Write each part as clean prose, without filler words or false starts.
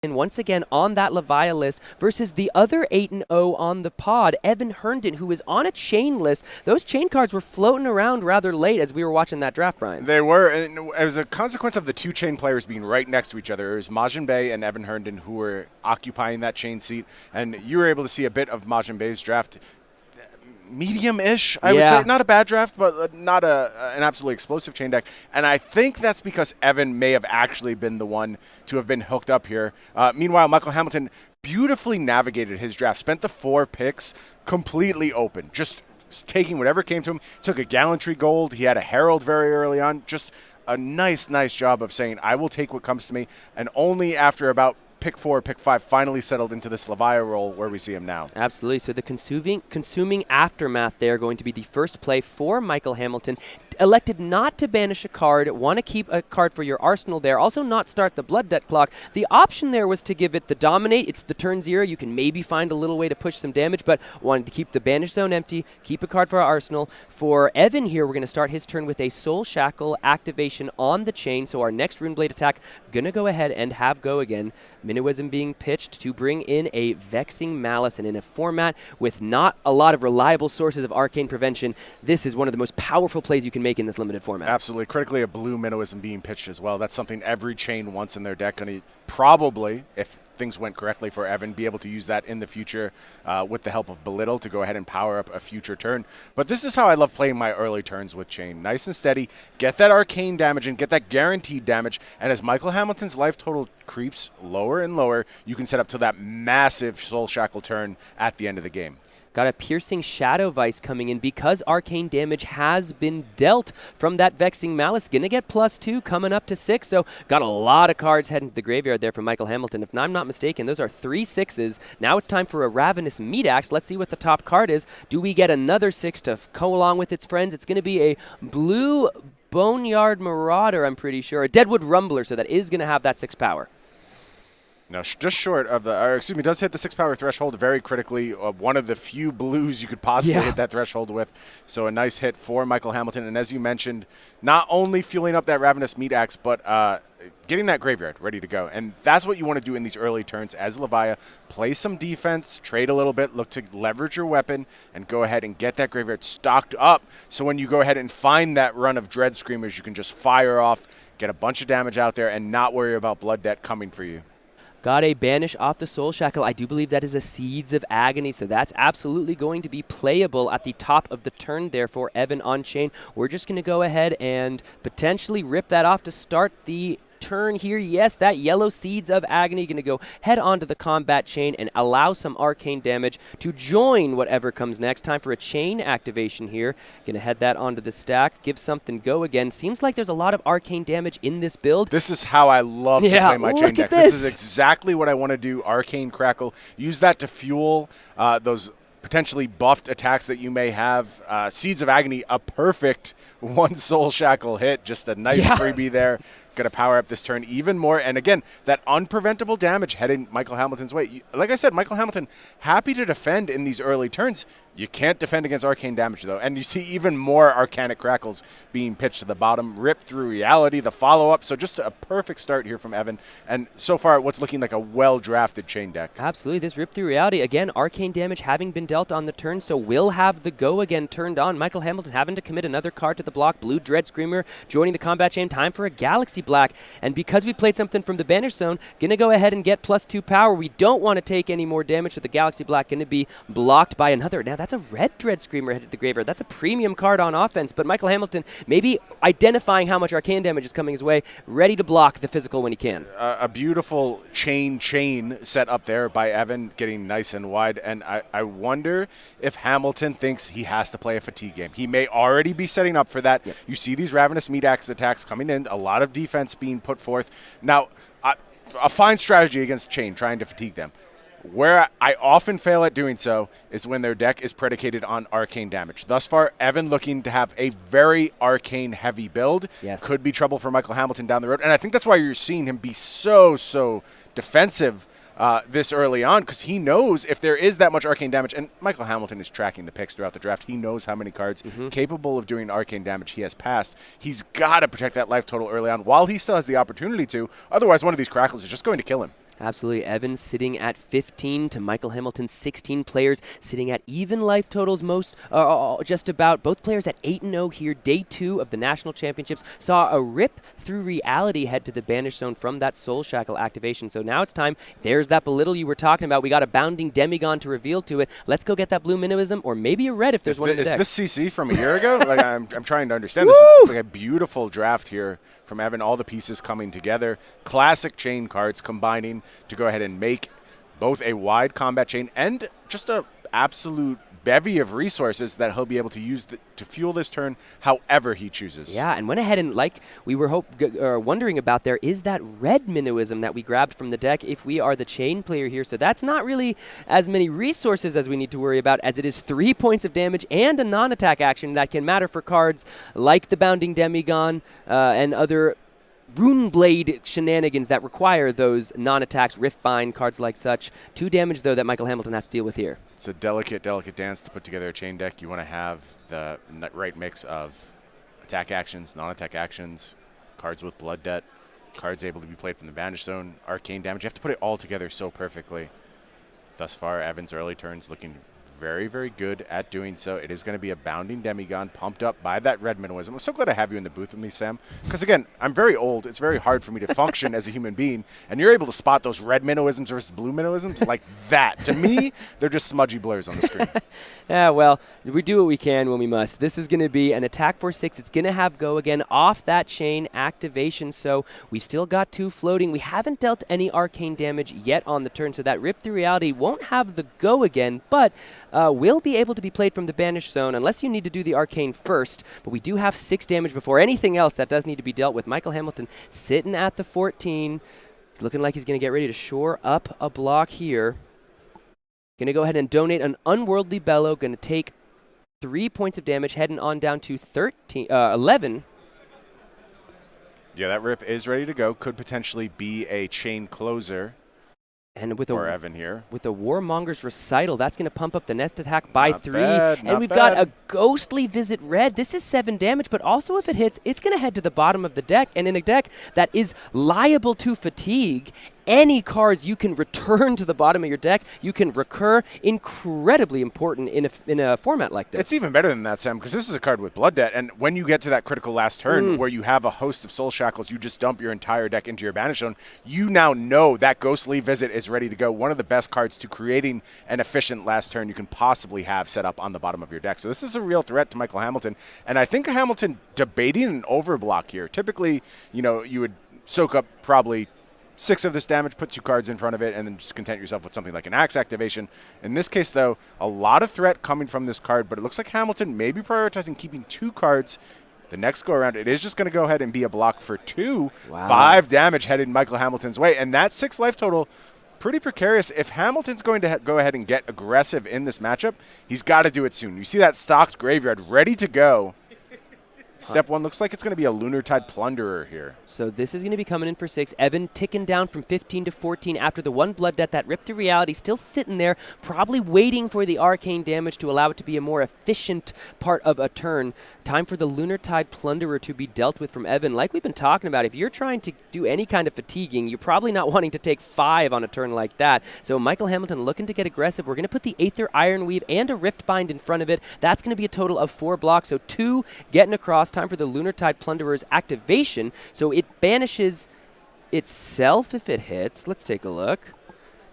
And once again on that Leviah list versus the other 8-0 on the pod, Evan Herndon, who is on a chain list. Those chain cards were floating around rather late as we were watching that draft, Brian. They were, and as a consequence of the two chain players being right next to each other, it was Majin Bey and Evan Herndon who were occupying that chain seat, and you were able to see a bit of Majin Bey's draft. Medium-ish, I would say. Not a bad draft, but not an absolutely explosive chain deck. And I think that's because Evan may have actually been the one to have been hooked up here. Meanwhile, Michael Hamilton beautifully navigated his draft, spent the 4 picks completely open, just taking whatever came to him. Took a Gallantry Gold. He had a Herald very early on. Just a nice job of saying, I will take what comes to me. And only after about pick 4, pick 5 finally settled into this Leviah role where we see him now. Absolutely. So the consuming aftermath there going to be the first play for Michael Hamilton. Elected not to banish a card, want to keep a card for your arsenal there, also not start the blood debt clock. The option there was to give it the dominate. It's the turn 0. You can maybe find a little way to push some damage, but wanted to keep the banish zone empty, keep a card for our arsenal. For Evan here, we're going to start his turn with a Soul Shackle activation on the chain. So our next Runeblade attack, going to go ahead and have go again. Minnowism being pitched to bring in a Vexing Malice, and in a format with not a lot of reliable sources of arcane prevention, this is one of the most powerful plays you can make in this limited format. Absolutely. Critically, a blue Minnowism being pitched as well. That's something every chain wants in their deck, and he probably, if things went correctly for Evan, be able to use that in the future with the help of Belittle to go ahead and power up a future turn. But this is how I love playing my early turns with Chain. Nice and steady, get that arcane damage and get that guaranteed damage, and as Michael Hamilton's life total creeps lower and lower, you can set up to that massive Soul Shackle turn at the end of the game. Got a Piercing Shadow Vice coming in because arcane damage has been dealt from that Vexing Malice. Going to get +2 coming up to 6. So got a lot of cards heading to the graveyard there for Michael Hamilton. If I'm not mistaken, those are 3 6s. Now it's time for a Ravenous Meat Axe. Let's see what the top card is. Do we get another 6 to go along with its friends? It's going to be a blue Boneyard Marauder, I'm pretty sure. A Deadwood Rumbler, so that is going to have that 6 power. No, just short of does hit the 6 power threshold very critically. One of the few blues you could possibly hit that threshold with. So a nice hit for Michael Hamilton. And as you mentioned, not only fueling up that Ravenous Meat Axe, but getting that graveyard ready to go. And that's what you want to do in these early turns as Leviah. Play some defense, trade a little bit, look to leverage your weapon, and go ahead and get that graveyard stocked up. So when you go ahead and find that run of Dread Screamers, you can just fire off, get a bunch of damage out there, and not worry about blood debt coming for you. Got a Banish off the Soul Shackle. I do believe that is a Seeds of Agony, so that's absolutely going to be playable at the top of the turn there for Evan on chain. We're just going to go ahead and potentially rip that off to start the turn here. Yes, that yellow Seeds of Agony going to go head onto the combat chain and allow some arcane damage to join whatever comes next. Time for a chain activation here. Going to head that onto the stack, give something go again. Seems like there's a lot of arcane damage in this build. This is how I love to play my chain decks. This is exactly what I want to do. Arcane Crackle. Use that to fuel those potentially buffed attacks that you may have. Seeds of Agony, a perfect 1 Soul Shackle hit. Just a nice freebie there. Going to power up this turn even more. And again, that unpreventable damage heading Michael Hamilton's way. Like I said, Michael Hamilton, happy to defend in these early turns. You can't defend against arcane damage, though. And you see even more Arcanic Crackles being pitched to the bottom. Rip Through Reality, the follow-up. So just a perfect start here from Evan. And so far, what's looking like a well-drafted chain deck. Absolutely. This Rip Through Reality, again, arcane damage having been dealt on the turn, so will have the go again turned on. Michael Hamilton having to commit another card to the block. Blue Dread Screamer joining the combat chain. Time for a Galaxy Black. And because we played something from the Banish Zone, going to go ahead and get +2 power. We don't want to take any more damage with the Galaxy Black. Going to be blocked by another. Now, that's a red Dread Screamer headed to the graveyard. That's a premium card on offense. But Michael Hamilton maybe identifying how much arcane damage is coming his way, ready to block the physical when he can. A beautiful chain set up there by Evan, getting nice and wide. And I wonder if Hamilton thinks he has to play a fatigue game. He may already be setting up for that. You see these Ravenous Meat Axe attacks coming in, a lot of defense being put forth. Now, a fine strategy against Chain, trying to fatigue them. Where I often fail at doing so is when their deck is predicated on arcane damage. Thus far, Evan looking to have a very arcane-heavy build. Could be trouble for Michael Hamilton down the road. And I think that's why you're seeing him be so defensive this early on, because he knows if there is that much arcane damage, and Michael Hamilton is tracking the picks throughout the draft. He knows how many cards capable of doing arcane damage he has passed. He's got to protect that life total early on while he still has the opportunity to. Otherwise, one of these Crackles is just going to kill him. Absolutely. Evan sitting at 15 to Michael Hamilton's 16 players sitting at even life totals, most just about. Both players at 8-0 here. Day 2 of the National Championships saw a rip through reality head to the Banish Zone from that Soul Shackle activation. So now it's time. There's that belittle you were talking about. We got a bounding Demigon to reveal to it. Let's go get that blue Minimism, or maybe a red if there's one in the deck. Is this CC from a year ago? Like I'm trying to understand. This is like a beautiful draft here from Evan, all the pieces coming together. Classic chain cards combining to go ahead and make both a wide combat chain and just a absolute bevy of resources that he'll be able to use to fuel this turn however he chooses. Yeah, and went ahead and, like we were wondering about, there is that red Minnowism that we grabbed from the deck if we are the chain player here. So that's not really as many resources as we need to worry about, as it is 3 points of damage and a non-attack action that can matter for cards like the Bounding Demigon and other Runeblade shenanigans that require those non-attacks, Riftbind, cards like such. 2 damage, though, that Michael Hamilton has to deal with here. It's a delicate dance to put together a chain deck. You want to have the right mix of attack actions, non-attack actions, cards with blood debt, cards able to be played from the Banish Zone, arcane damage. You have to put it all together so perfectly. Thus far, Evan's early turns looking very, very good at doing so. It is going to be a Bounding Demigon pumped up by that red Minnowism. I'm so glad to have you in the booth with me, Sam, because, again, I'm very old. It's very hard for me to function as a human being, and you're able to spot those red Minnowisms versus blue Minnowisms like that. To me, they're just smudgy blurs on the screen. Yeah, well, we do what we can when we must. This is going to be an attack for 6. It's going to have go again off that chain activation, so we've still got 2 floating. We haven't dealt any arcane damage yet on the turn, so that Rip Through Reality won't have the go again, but will be able to be played from the Banish Zone unless you need to do the arcane first. But we do have 6 damage before anything else that does need to be dealt with. Michael Hamilton sitting at the 14. He's looking like he's going to get ready to shore up a block here. Going to go ahead and donate an Unworldly Bellow. Going to take 3 points of damage, heading on down to 11. Yeah, that Rip is ready to go. Could potentially be a chain closer. And with Evan here. With a Warmonger's Recital, that's going to pump up the nest attack by Not 3. bad, and we've got a Ghostly Visit red. This is 7 damage, but also if it hits, it's going to head to the bottom of the deck. And in a deck that is liable to fatigue, any cards you can return to the bottom of your deck, you can recur. Incredibly important in a format like this. It's even better than that, Sam, because this is a card with blood debt, and when you get to that critical last turn where you have a host of Soul Shackles, you just dump your entire deck into your Banish Zone, you now know that Ghostly Visit is ready to go. One of the best cards to creating an efficient last turn you can possibly have set up on the bottom of your deck. So this is a real threat to Michael Hamilton, and I think Hamilton debating an overblock here. Typically, you would soak up probably 6 of this damage, put 2 cards in front of it, and then just content yourself with something like an Axe activation. In this case, though, a lot of threat coming from this card, but it looks like Hamilton may be prioritizing keeping 2 cards. The next go-around, it is just going to go ahead and be a block for 2. Wow. 5 damage headed Michael Hamilton's way, and that 6 life total, pretty precarious. If Hamilton's going to go ahead and get aggressive in this matchup, he's got to do it soon. You see that stocked graveyard ready to go. Step 1 looks like it's going to be a Lunar Tide Plunderer here. So this is going to be coming in for 6. Evan ticking down from 15 to 14 after the 1 blood debt that ripped through reality. Still sitting there, probably waiting for the arcane damage to allow it to be a more efficient part of a turn. Time for the Lunar Tide Plunderer to be dealt with from Evan. Like we've been talking about, if you're trying to do any kind of fatiguing, you're probably not wanting to take 5 on a turn like that. So Michael Hamilton looking to get aggressive. We're going to put the Aether Ironweave and a Riftbind in front of it. That's going to be a total of 4 blocks. So 2 getting across. Time for the Lunar Tide Plunderer's activation, so it banishes itself if it hits. Let's take a look.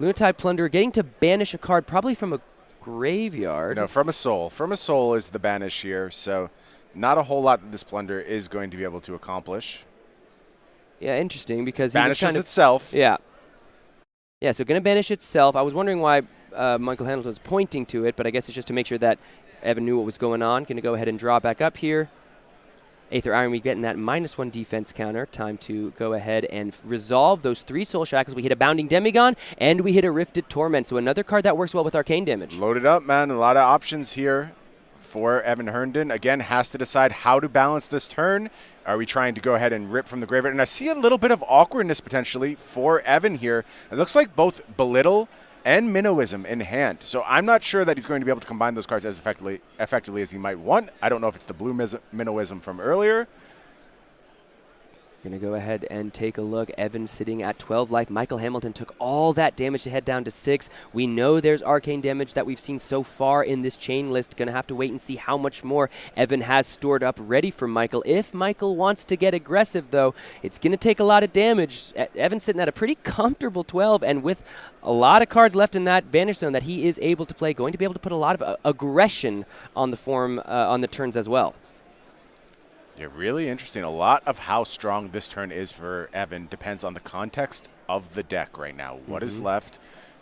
Lunar Tide Plunderer getting to banish a card probably from a graveyard. No, from a soul. From a soul is the banish here, so not a whole lot that this Plunder is going to be able to accomplish. Yeah, interesting, because banishes itself. Yeah. Yeah, so going to banish itself. I was wondering why Michael Hamilton was pointing to it, but I guess it's just to make sure that Evan knew what was going on. Going to go ahead and draw back up here. Aether Ironweave getting that -1 defense counter. Time to go ahead and resolve those 3 Soul Shackles. We hit a Bounding Demigon, and we hit a Rifted Torment. So another card that works well with arcane damage. Loaded up, man. A lot of options here for Evan Herndon. Again, has to decide how to balance this turn. Are we trying to go ahead and rip from the graveyard? And I see a little bit of awkwardness potentially for Evan here. It looks like both Belittle and Minnowism in hand. So I'm not sure that he's going to be able to combine those cards as effectively as he might want. I don't know if it's the blue Minnowism from earlier. Going to go ahead and take a look. Evan sitting at 12 life. Michael Hamilton took all that damage to head down to 6. We know there's arcane damage that we've seen so far in this chain list. Going to have to wait and see how much more Evan has stored up ready for Michael. If Michael wants to get aggressive, though, it's going to take a lot of damage. Evan's sitting at a pretty comfortable 12, and with a lot of cards left in that banish zone that he is able to play, going to be able to put a lot of aggression on the form on the turns as well. Yeah, really interesting. A lot of how strong this turn is for Evan depends on the context of the deck right now. What is left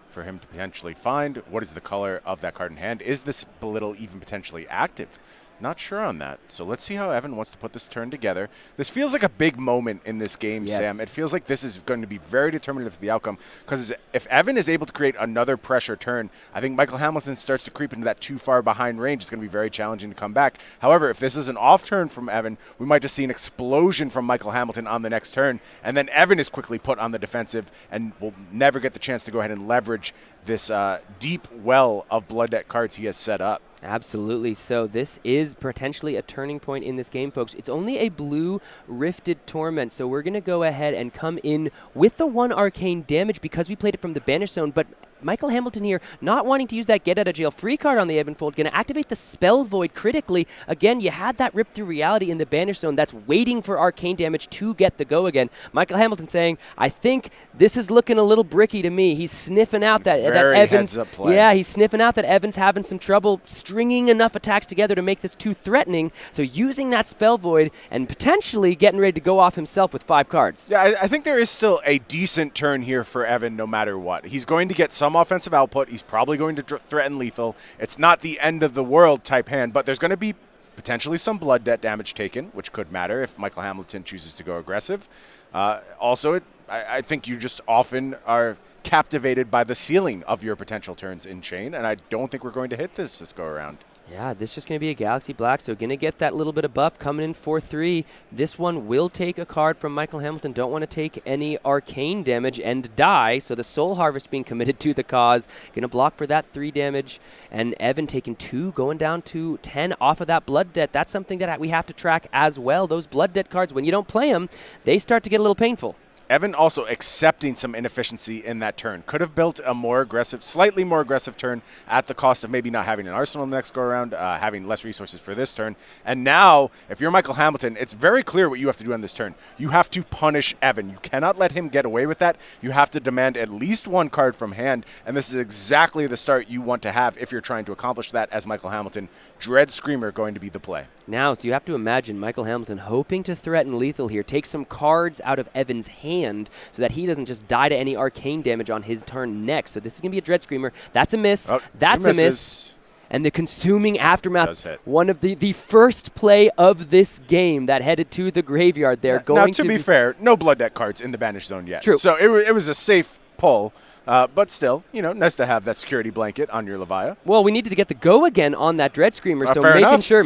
for him to potentially find? What is the color of that card in hand? Is this belittle even potentially active? Not sure on that. So let's see how Evan wants to put this turn together. This feels like a big moment in this game, yes. Sam. It feels like this is going to be very determinative of the outcome, because if Evan is able to create another pressure turn, I think Michael Hamilton starts to creep into that too far behind range. It's going to be very challenging to come back. However, if this is an off turn from Evan, we might just see an explosion from Michael Hamilton on the next turn, and then Evan is quickly put on the defensive and will never get the chance to go ahead and leverage this deep well of blood debt cards he has set up. Absolutely. So this is potentially a turning point in this game, folks. It's only a blue Rifted Torment, so we're going to go ahead and come in with the 1 arcane damage because we played it from the banish zone, but Michael Hamilton here not wanting to use that get out of jail free card on the Evan Fold, going to activate the Spell Void critically. Again, you had that Rip Through Reality in the banish zone that's waiting for arcane damage to get the go again. Michael Hamilton saying, I think this is looking a little bricky to me. He's sniffing out that Evans, heads-up play. Yeah, he's sniffing out that Evan's having some trouble stringing enough attacks together to make this too threatening. So using that Spell Void and potentially getting ready to go off himself with 5 cards. Yeah, I think there is still a decent turn here for Evan no matter what. He's going to get some offensive output. He's probably going to threaten lethal. It's not the end of the world type hand, but there's going to be potentially some blood debt damage taken, which could matter if Michael Hamilton chooses to go aggressive. I think you just often are captivated by the ceiling of your potential turns in chain, and I don't think we're going to hit this go around. Yeah, this is just going to be a Galaxy Black, so going to get that little bit of buff coming in 4-3. This one will take a card from Michael Hamilton. Don't want to take any arcane damage and die, so the Soul Harvest being committed to the cause. Going to block for that 3 damage, and Evan taking 2, going down to 10 off of that Blood Debt. That's something that we have to track as well. Those Blood Debt cards, when you don't play them, they start to get a little painful. Evan also accepting some inefficiency in that turn. Could have built a more aggressive, slightly more aggressive turn at the cost of maybe not having an arsenal in the next go-around, having less resources for this turn. And now, if you're Michael Hamilton, it's very clear what you have to do on this turn. You have to punish Evan. You cannot let him get away with that. You have to demand at least 1 card from hand, and this is exactly the start you want to have if you're trying to accomplish that as Michael Hamilton. Dread Screamer going to be the play. Now, so you have to imagine Michael Hamilton hoping to threaten lethal here, take some cards out of Evan's hand so that he doesn't just die to any arcane damage on his turn next. So this is going to be a Dread Screamer. That's a miss. Oh, that's a miss. And the Consuming Aftermath, one of the first play of this game that headed to the graveyard there. Now, to be fair, no Blood Debt cards in the Banish Zone yet. True. So it was a safe pull. But still, nice to have that security blanket on your Levia. Well, we needed to get the go again on that Dread Screamer, so making sure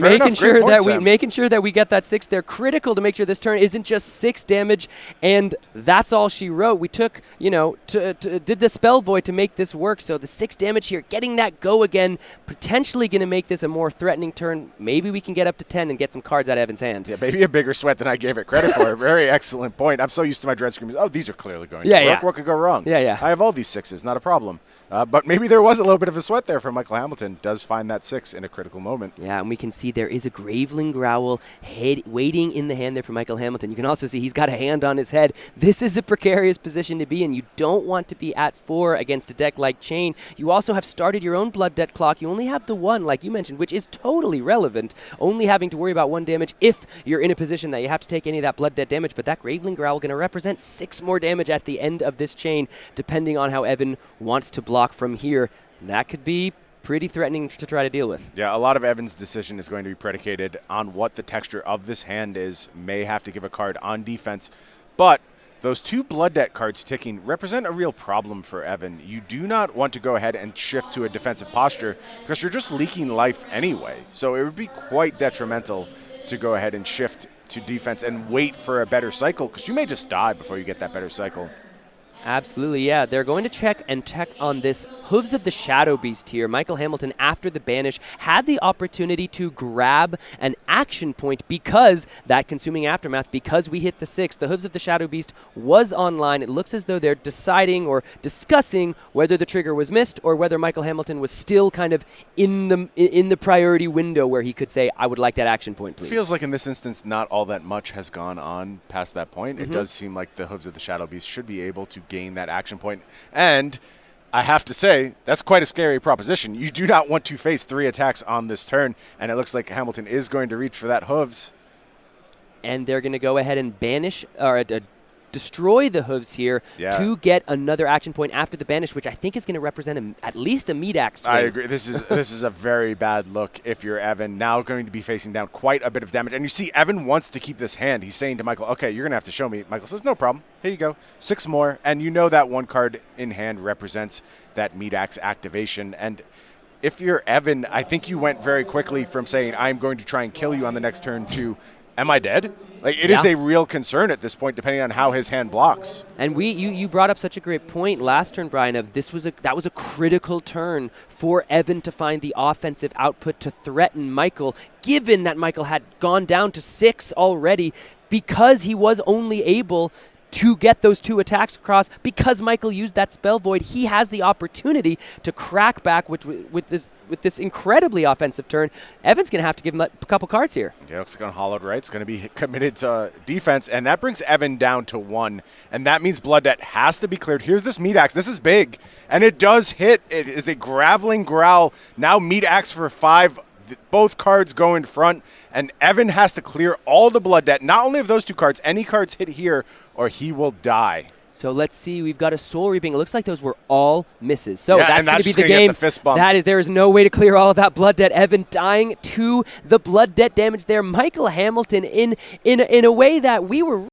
that we get that 6 there, critical to make sure this turn isn't just 6 damage, and that's all she wrote. We took, did the Spell Void to make this work, so the 6 damage here, getting that go again, potentially going to make this a more threatening turn. Maybe we can get up to 10 and get some cards out of Evan's hand. Yeah, maybe a bigger sweat than I gave it credit for. Very excellent point. I'm so used to my Dread Screamers. Oh, these are clearly going to work. What could go wrong? Yeah. I have all these 6s, not a problem. But maybe there was a little bit of a sweat there for Michael Hamilton. Does find that 6 in a critical moment. Yeah, and we can see there is a Graveling Growl waiting in the hand there for Michael Hamilton. You can also see he's got a hand on his head. This is a precarious position to be in. You don't want to be at 4 against a deck like Chain. You also have started your own Blood Debt clock. You only have the 1, like you mentioned, which is totally relevant. Only having to worry about 1 damage if you're in a position that you have to take any of that Blood Debt damage. But that Graveling Growl going to represent 6 more damage at the end of this chain, depending on how Evan wants to block from here. That could be pretty threatening to try to deal with. Yeah, a lot of Evan's decision is going to be predicated on what the texture of this hand is. May have to give a card on defense, but those 2 Blood Debt cards ticking represent a real problem for Evan. You do not want to go ahead and shift to a defensive posture because you're just leaking life anyway. So it would be quite detrimental to go ahead and shift to defense and wait for a better cycle, because you may just die before you get that better cycle. Absolutely, yeah. They're going to check on this Hooves of the Shadow Beast here. Michael Hamilton, after the banish, had the opportunity to grab an action point because that Consuming Aftermath, because we hit the 6. The Hooves of the Shadow Beast was online. It looks as though they're deciding or discussing whether the trigger was missed or whether Michael Hamilton was still kind of in the priority window where he could say, I would like that action point, please. Feels like in this instance not all that much has gone on past that point. It does seem like the Hooves of the Shadow Beast should be able to gain that action point. And I have to say, that's quite a scary proposition. You do not want to face 3 attacks on this turn, and it looks like Hamilton is going to reach for that Hooves. And they're going to go ahead and banish or destroy the Hooves here to get another action point after the banish, which I think is going to represent at least a meat axe swing. I agree. This is a very bad look if you're Evan, now going to be facing down quite a bit of damage. And you see Evan wants to keep this hand. He's saying to Michael, okay, you're going to have to show me. Michael says, no problem. Here you go. 6 more. And you know that 1 card in hand represents that meat axe activation. And if you're Evan, I think you went very quickly from saying, I'm going to try and kill you on the next turn to, am I dead? Like, it is a real concern at this point, depending on how his hand blocks. And you brought up such a great point last turn, Brian, of that was a critical turn for Evan to find the offensive output to threaten Michael, given that Michael had gone down to 6 already, because he was only able to get those 2 attacks across. Because Michael used that Spell Void, he has the opportunity to crack back with this incredibly offensive turn. Evan's going to have to give him a couple cards here. Yeah, looks like on Hollowed Right. It's going to be committed to defense, and that brings Evan down to 1. And that means Blood Debt has to be cleared. Here's this Meat Axe. This is big, and it does hit. It is a Graveling Growl. Now Meat Axe for 5. Both cards go in front, and Evan has to clear all the Blood Debt. Not only of those 2 cards, any cards hit here, or he will die. So let's see. We've got a Soul Reaping. It looks like those were all misses. So yeah, that's going to be the gonna game. Get the fist bump. There is no way to clear all of that Blood Debt. Evan dying to the Blood Debt damage there. Michael Hamilton in a way that we were